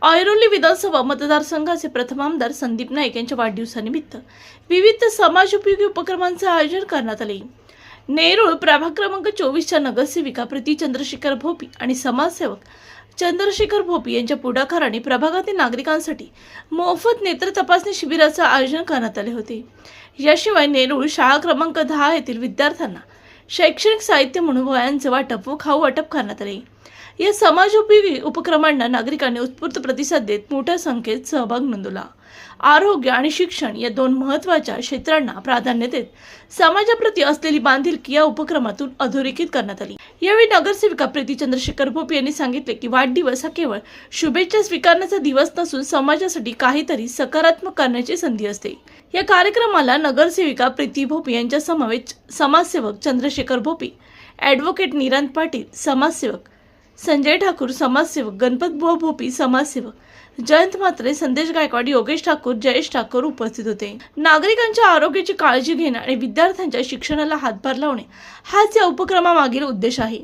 ऐरोली विधानसभा मतदारसंघाचे प्रथम आमदार संदीप नाईक यांच्या वाढदिवसानिमित्त विविध समाजोपयोगी उपक्रमांचे आयोजन करण्यात आले। नेरूळ प्रभाग क्रमांक 24च्या नगरसेविका प्रीती चंद्रशेखर भोपी आणि समाजसेवक चंद्रशेखर भोपी यांच्या पुढाकाराने प्रभागातील नागरिकांसाठी मोफत नेत्र तपासणी शिबिराचे आयोजन करण्यात आले होते। याशिवाय नेरूळ शाळा क्रमांक 10 येथील विद्यार्थ्यांना शैक्षणिक साहित्य म्हणून वह्यांचे वाटप व खाऊ वाटप करण्यात आले। या समाजोपयोगी उपक्रमांना नागरिकांनी उत्स्फूर्त प्रतिसाद देत मोठ्या संख्येत सहभाग नोंदवला। आरोग्य आणि शिक्षण या दोन महत्त्वाच्या क्षेत्रांना प्राधान्य देत समाजाप्रती असलेली बांधिलकी या उपक्रमातून अधोरेखित करण्यात आली। यावेळी नगरसेविका प्रीती चंद्रशेखर भोपी यांनी सांगितले की वाढदिवस हा केवळ शुभेच्छा स्वीकारण्याचा दिवस नसून समाजासाठी काहीतरी सकारात्मक करण्याची संधी असते। या कार्यक्रमाला नगरसेविका प्रीती भोपी यांच्या समवेत समाजसेवक चंद्रशेखर भोपी, ॲडव्होकेट निरांत पाटील समाजसेवक, संजय ठाकूर समाजसेवक, गणपत बुवा भोपी समाजसेवक, जयंत म्हात्रे, संदेश गायकवाड, योगेश ठाकूर, जयेश ठाकूर उपस्थित होते। नागरिकांच्या आरोग्याची काळजी घेणे आणि विद्यार्थ्यांच्या शिक्षणाला हातभार लावणे हाच या उपक्रमामागील उद्देश आहे।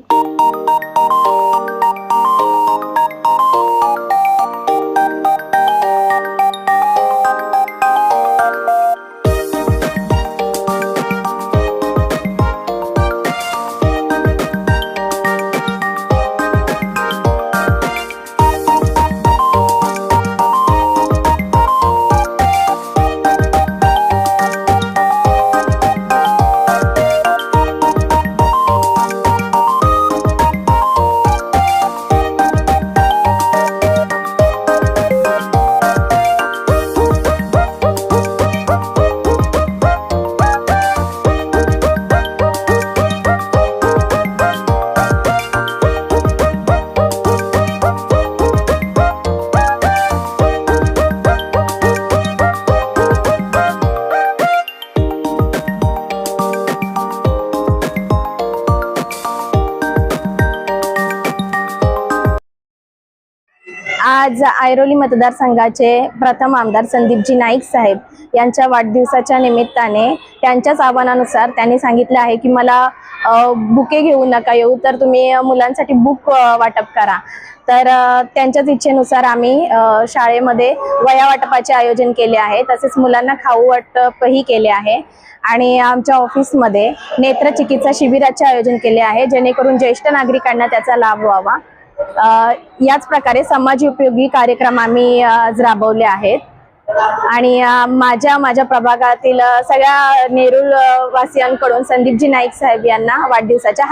आज ऐरोली मतदारसंघाचे प्रथम आमदार संदीपजी नाईक साहेब यांच्या वाढदिवसाच्या निमित्ताने त्यांच्याच आव्हानानुसार त्यांनी सांगितले आहे की मला बुके घेऊ नका येऊ, तर तुम्ही मुलांसाठी बुक वाटप करा। तर त्यांच्याच इच्छेनुसार आम्ही शाळेमध्ये वह्या वाटपाचे आयोजन केले आहे, तसेच मुलांना खाऊ वाटपही केले आहे आणि आमच्या ऑफिसमध्ये नेत्र चिकित्सा शिबिराचे आयोजन केले आहे, जेणेकरून ज्येष्ठ नागरिकांना त्याचा लाभ व्हावा। याच प्रकारे समाजोपयोगी कार्यक्रम आम्ही आज राबवले आहेत आणि माझ्या प्रभागातील सगळ्या नेरूळ वासियांकडून संदीपजी नाईक साहेब यांना वाढदिवसाच्या